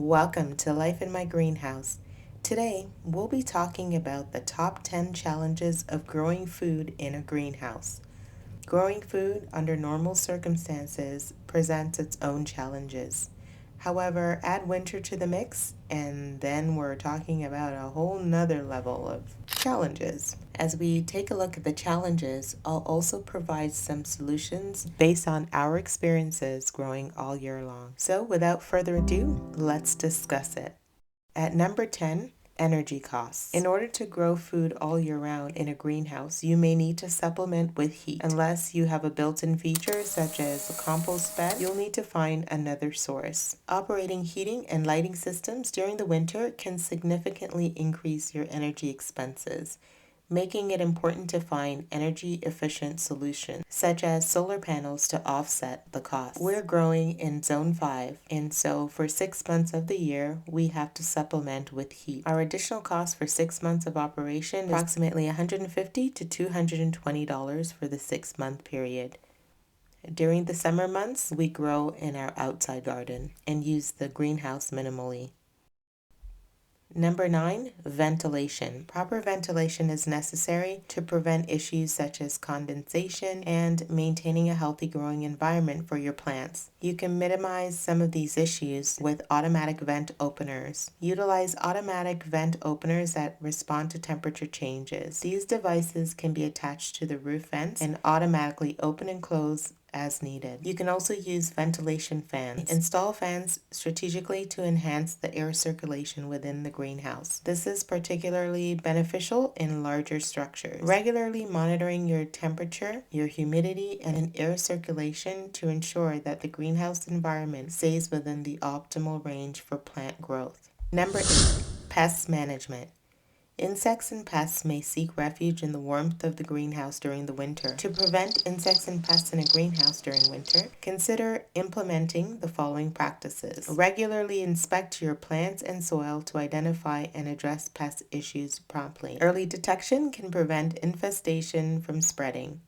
Welcome to Life in My Greenhouse. Today, we'll be talking about the top 10 challenges of growing food in a greenhouse. Growing food under normal circumstances presents its own challenges. However, add winter to the mix, and then we're talking about a whole nother level of challenges. As we take a look at the challenges, I'll also provide some solutions based on our experiences growing all year long. So, without further ado, let's discuss it. At number 10, energy costs. In order to grow food all year round in a greenhouse, you may need to supplement with heat. Unless you have a built-in feature such as a compost bed, you'll need to find another source. Operating heating and lighting systems during the winter can significantly increase your energy expenses, making it important to find energy-efficient solutions, such as solar panels to offset the cost. We're growing in Zone 5, and so for 6 months of the year, we have to supplement with heat. Our additional cost for 6 months of operation is approximately $150 to $220 for the 6-month period. During the summer months, we grow in our outside garden and use the greenhouse minimally. Number 9, ventilation. Proper ventilation is necessary to prevent issues such as condensation and maintaining a healthy growing environment for your plants. You can minimize some of these issues with automatic vent openers. Utilize automatic vent openers that respond to temperature changes. These devices can be attached to the roof vents and automatically open and close as needed. You can also use ventilation fans. Install fans strategically to enhance the air circulation within the greenhouse. This is particularly beneficial in larger structures. Regularly monitoring your temperature, your humidity, and air circulation to ensure that the greenhouse environment stays within the optimal range for plant growth. Number 8, pest management. Insects and pests may seek refuge in the warmth of the greenhouse during the winter. To prevent insects and pests in a greenhouse during winter, consider implementing the following practices. Regularly inspect your plants and soil to identify and address pest issues promptly. Early detection can prevent infestation from spreading.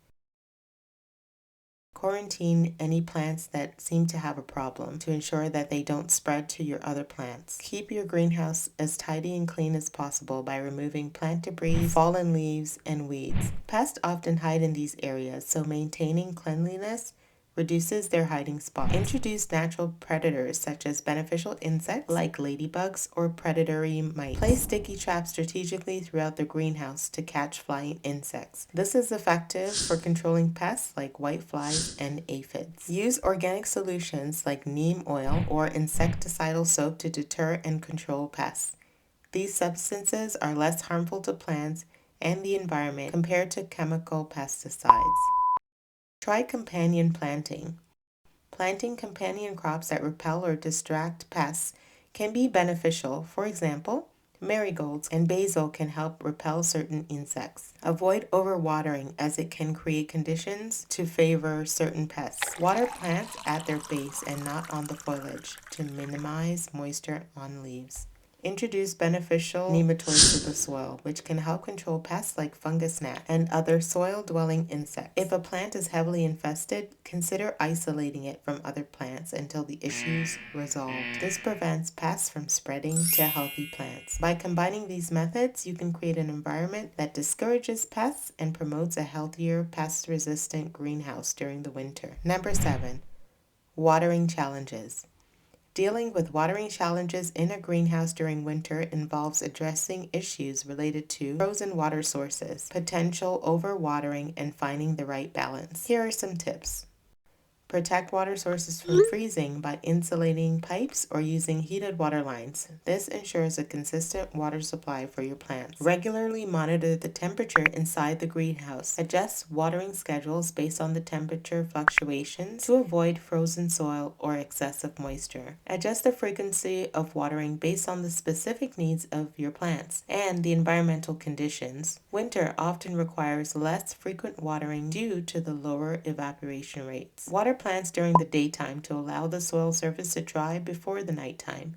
Quarantine any plants that seem to have a problem to ensure that they don't spread to your other plants. Keep your greenhouse as tidy and clean as possible by removing plant debris, fallen leaves, and weeds. Pests often hide in these areas, so maintaining cleanliness reduces their hiding spots. Introduce natural predators such as beneficial insects like ladybugs or predatory mites. Place sticky traps strategically throughout the greenhouse to catch flying insects. This is effective for controlling pests like whiteflies and aphids. Use organic solutions like neem oil or insecticidal soap to deter and control pests. These substances are less harmful to plants and the environment compared to chemical pesticides. Try companion planting. Planting companion crops that repel or distract pests can be beneficial. For example, marigolds and basil can help repel certain insects. Avoid overwatering as it can create conditions to favor certain pests. Water plants at their base and not on the foliage to minimize moisture on leaves. Introduce beneficial nematodes to the soil, which can help control pests like fungus gnats and other soil-dwelling insects. If a plant is heavily infested, consider isolating it from other plants until the issue's resolved. This prevents pests from spreading to healthy plants. By combining these methods, you can create an environment that discourages pests and promotes a healthier, pest-resistant greenhouse during the winter. Number 7, watering challenges. Dealing with watering challenges in a greenhouse during winter involves addressing issues related to frozen water sources, potential overwatering, and finding the right balance. Here are some tips. Protect water sources from freezing by insulating pipes or using heated water lines. This ensures a consistent water supply for your plants. Regularly monitor the temperature inside the greenhouse. Adjust watering schedules based on the temperature fluctuations to avoid frozen soil or excessive moisture. Adjust the frequency of watering based on the specific needs of your plants and the environmental conditions. Winter often requires less frequent watering due to the lower evaporation rates. Water plants during the daytime to allow the soil surface to dry before the nighttime,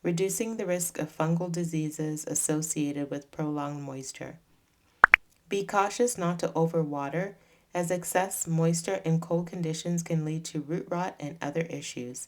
reducing the risk of fungal diseases associated with prolonged moisture. Be cautious not to overwater, as excess moisture in cold conditions can lead to root rot and other issues.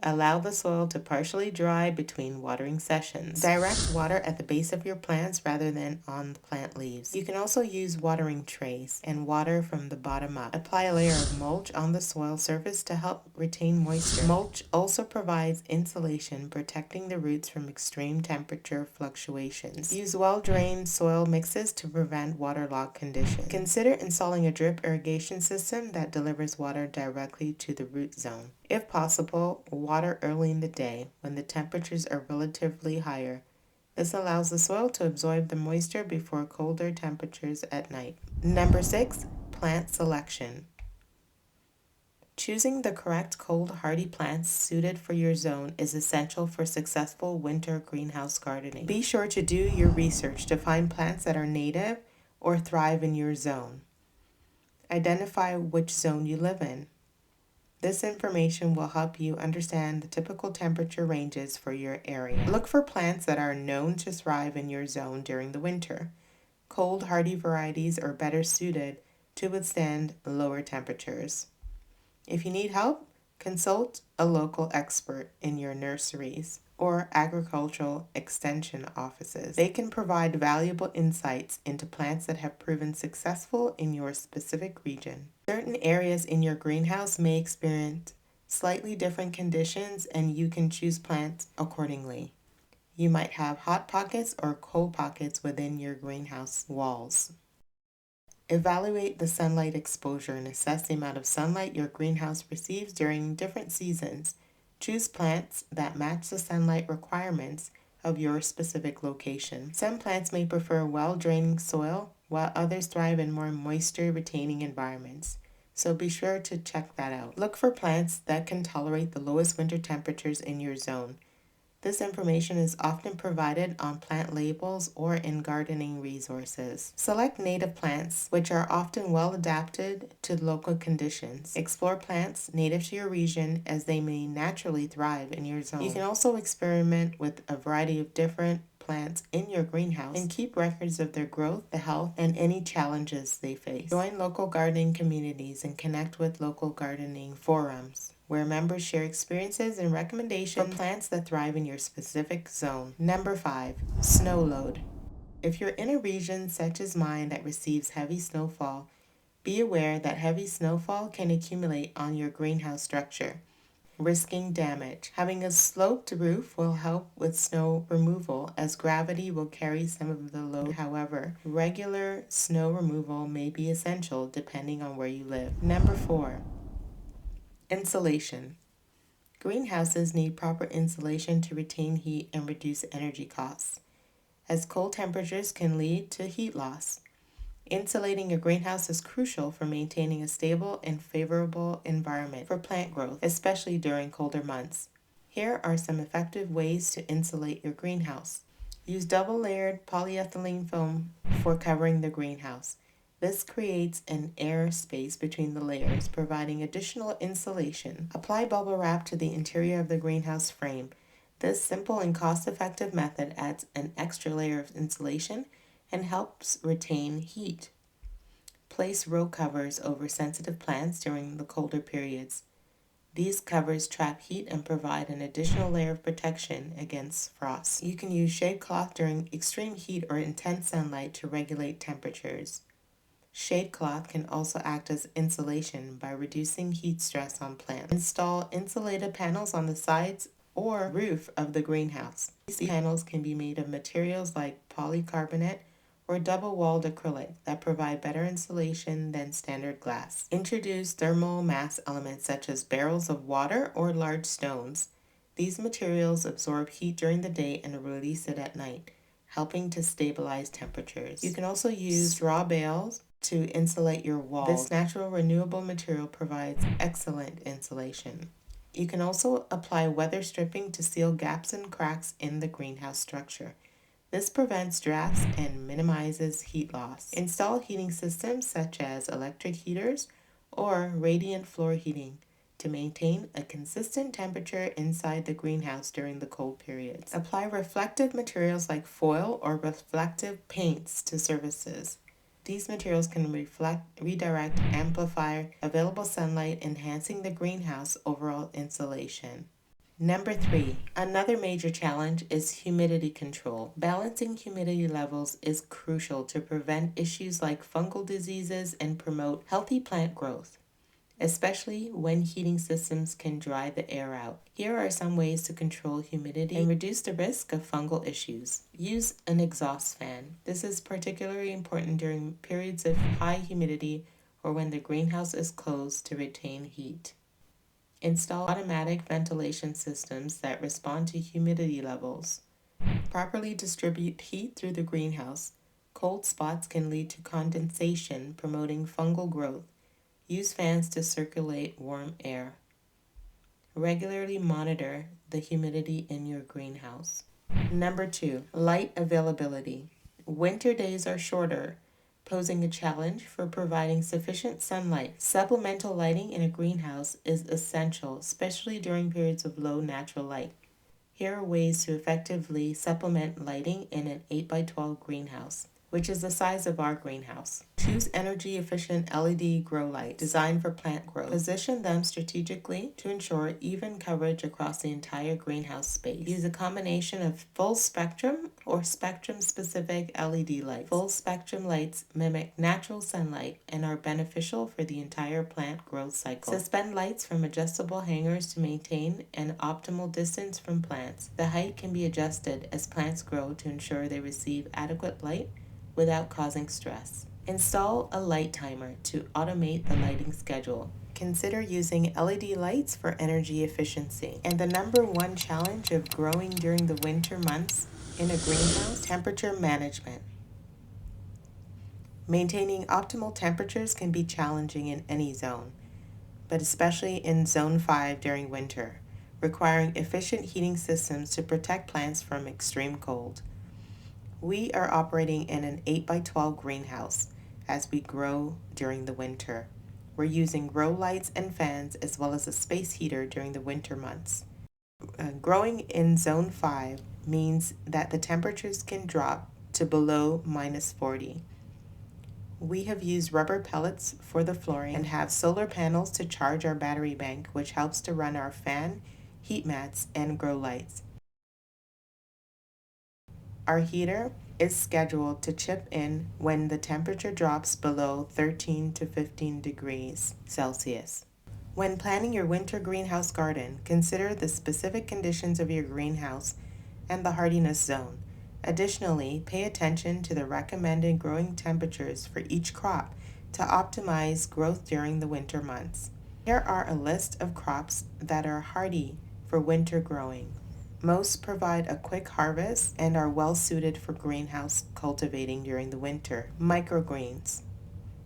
Allow the soil to partially dry between watering sessions. Direct water at the base of your plants rather than on the plant leaves. You can also use watering trays and water from the bottom up. Apply a layer of mulch on the soil surface to help retain moisture. Mulch also provides insulation, protecting the roots from extreme temperature fluctuations. Use well-drained soil mixes to prevent waterlogged conditions. Consider installing a drip irrigation system that delivers water directly to the root zone. If possible, water early in the day when the temperatures are relatively higher. This allows the soil to absorb the moisture before colder temperatures at night. Number 6, plant selection. Choosing the correct cold hardy plants suited for your zone is essential for successful winter greenhouse gardening. Be sure to do your research to find plants that are native or thrive in your zone. Identify which zone you live in. This information will help you understand the typical temperature ranges for your area. Look for plants that are known to thrive in your zone during the winter. Cold hardy varieties are better suited to withstand lower temperatures. If you need help, consult a local expert in your nurseries or agricultural extension offices. They can provide valuable insights into plants that have proven successful in your specific region. Certain areas in your greenhouse may experience slightly different conditions, and you can choose plants accordingly. You might have hot pockets or cold pockets within your greenhouse walls. Evaluate the sunlight exposure and assess the amount of sunlight your greenhouse receives during different seasons. Choose plants that match the sunlight requirements of your specific location. Some plants may prefer well-draining soil, while others thrive in more moisture-retaining environments. So be sure to check that out. Look for plants that can tolerate the lowest winter temperatures in your zone. This information is often provided on plant labels or in gardening resources. Select native plants, which are often well adapted to local conditions. Explore plants native to your region as they may naturally thrive in your zone. You can also experiment with a variety of different plants in your greenhouse and keep records of their growth, the health, and any challenges they face. Join local gardening communities and connect with local gardening forums, where members share experiences and recommendations for plants that thrive in your specific zone. Number 5, snow load. If you're in a region such as mine that receives heavy snowfall, be aware that heavy snowfall can accumulate on your greenhouse structure, risking damage. Having a sloped roof will help with snow removal as gravity will carry some of the load. However, regular snow removal may be essential depending on where you live. Number 4, insulation. Greenhouses need proper insulation to retain heat and reduce energy costs, as cold temperatures can lead to heat loss. Insulating your greenhouse is crucial for maintaining a stable and favorable environment for plant growth, especially during colder months. Here are some effective ways to insulate your greenhouse. Use double-layered polyethylene foam for covering the greenhouse. This creates an air space between the layers, providing additional insulation. Apply bubble wrap to the interior of the greenhouse frame. This simple and cost-effective method adds an extra layer of insulation and helps retain heat. Place row covers over sensitive plants during the colder periods. These covers trap heat and provide an additional layer of protection against frost. You can use shade cloth during extreme heat or intense sunlight to regulate temperatures. Shade cloth can also act as insulation by reducing heat stress on plants. Install insulated panels on the sides or roof of the greenhouse. These panels can be made of materials like polycarbonate or double-walled acrylic that provide better insulation than standard glass. Introduce thermal mass elements such as barrels of water or large stones. These materials absorb heat during the day and release it at night, helping to stabilize temperatures. You can also use straw bales to insulate your walls. This natural renewable material provides excellent insulation. You can also apply weather stripping to seal gaps and cracks in the greenhouse structure. This prevents drafts and minimizes heat loss. Install heating systems such as electric heaters or radiant floor heating to maintain a consistent temperature inside the greenhouse during the cold periods. Apply reflective materials like foil or reflective paints to surfaces. These materials can redirect, amplify available sunlight, enhancing the greenhouse overall insulation. Number 3, another major challenge is humidity control. Balancing humidity levels is crucial to prevent issues like fungal diseases and promote healthy plant growth, especially when heating systems can dry the air out. Here are some ways to control humidity and reduce the risk of fungal issues. Use an exhaust fan. This is particularly important during periods of high humidity or when the greenhouse is closed to retain heat. Install automatic ventilation systems that respond to humidity levels. Properly distribute heat through the greenhouse. Cold spots can lead to condensation, promoting fungal growth. Use fans to circulate warm air. Regularly monitor the humidity in your greenhouse. Number 2, light availability. Winter days are shorter, posing a challenge for providing sufficient sunlight. Supplemental lighting in a greenhouse is essential, especially during periods of low natural light. Here are ways to effectively supplement lighting in an 8x12 greenhouse, which is the size of our greenhouse. Choose energy-efficient LED grow lights designed for plant growth. Position them strategically to ensure even coverage across the entire greenhouse space. Use a combination of full spectrum or spectrum-specific LED lights. Full spectrum lights mimic natural sunlight and are beneficial for the entire plant growth cycle. Suspend lights from adjustable hangers to maintain an optimal distance from plants. The height can be adjusted as plants grow to ensure they receive adequate light without causing stress. Install a light timer to automate the lighting schedule. Consider using LED lights for energy efficiency. And the number 1 challenge of growing during the winter months in a greenhouse, temperature management. Maintaining optimal temperatures can be challenging in any zone, but especially in Zone 5 during winter, requiring efficient heating systems to protect plants from extreme cold. We are operating in an 8x12 greenhouse as we grow during the winter. We're using grow lights and fans as well as a space heater during the winter months. Growing in Zone 5 means that the temperatures can drop to below -40. We have used rubber pellets for the flooring and have solar panels to charge our battery bank, which helps to run our fan, heat mats, and grow lights. Our heater is scheduled to chip in when the temperature drops below 13 to 15 degrees Celsius. When planning your winter greenhouse garden, consider the specific conditions of your greenhouse and the hardiness zone. Additionally, pay attention to the recommended growing temperatures for each crop to optimize growth during the winter months. Here are a list of crops that are hardy for winter growing. Most provide a quick harvest and are well suited for greenhouse cultivating during the winter. Microgreens,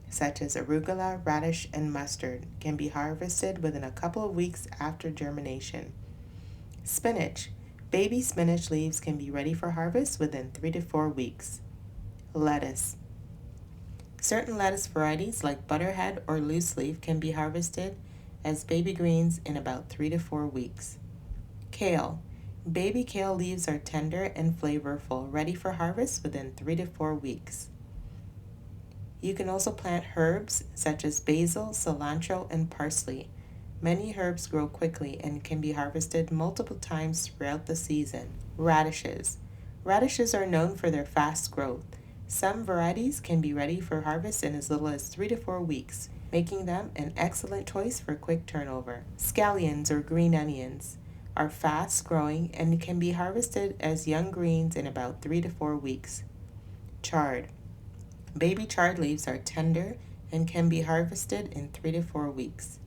such as arugula, radish, and mustard, can be harvested within a couple of weeks after germination. Spinach. Baby spinach leaves can be ready for harvest within 3 to 4 weeks. Lettuce. Certain lettuce varieties like butterhead or loose leaf can be harvested as baby greens in about 3 to 4 weeks. Kale. Baby kale leaves are tender and flavorful, ready for harvest within 3 to 4 weeks. You can also plant herbs such as basil, cilantro, and parsley. Many herbs grow quickly and can be harvested multiple times throughout the season. Radishes. Radishes are known for their fast growth. Some varieties can be ready for harvest in as little as 3 to 4 weeks, making them an excellent choice for quick turnover. Scallions or green onions are fast growing and can be harvested as young greens in about 3 to 4 weeks. Chard. Baby chard leaves are tender and can be harvested in 3 to 4 weeks.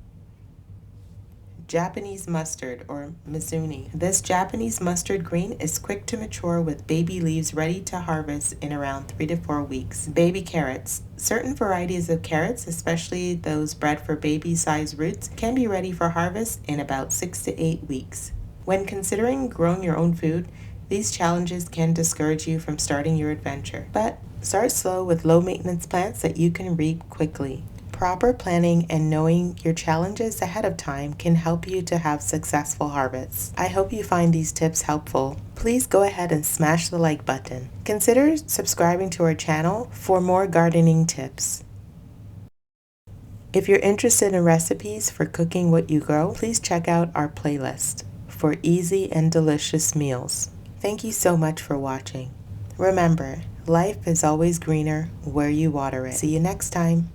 Japanese mustard or mizune. This Japanese mustard green is quick to mature with baby leaves ready to harvest in around 3 to 4 weeks. Baby carrots. Certain varieties of carrots, especially those bred for baby-sized roots, can be ready for harvest in about 6 to 8 weeks. When considering growing your own food, these challenges can discourage you from starting your adventure. But start slow with low-maintenance plants that you can reap quickly. Proper planning and knowing your challenges ahead of time can help you to have successful harvests. I hope you find these tips helpful. Please go ahead and smash the like button. Consider subscribing to our channel for more gardening tips. If you're interested in recipes for cooking what you grow, please check out our playlist. for easy and delicious meals. Thank you so much for watching. Remember, life is always greener where you water it. See you next time.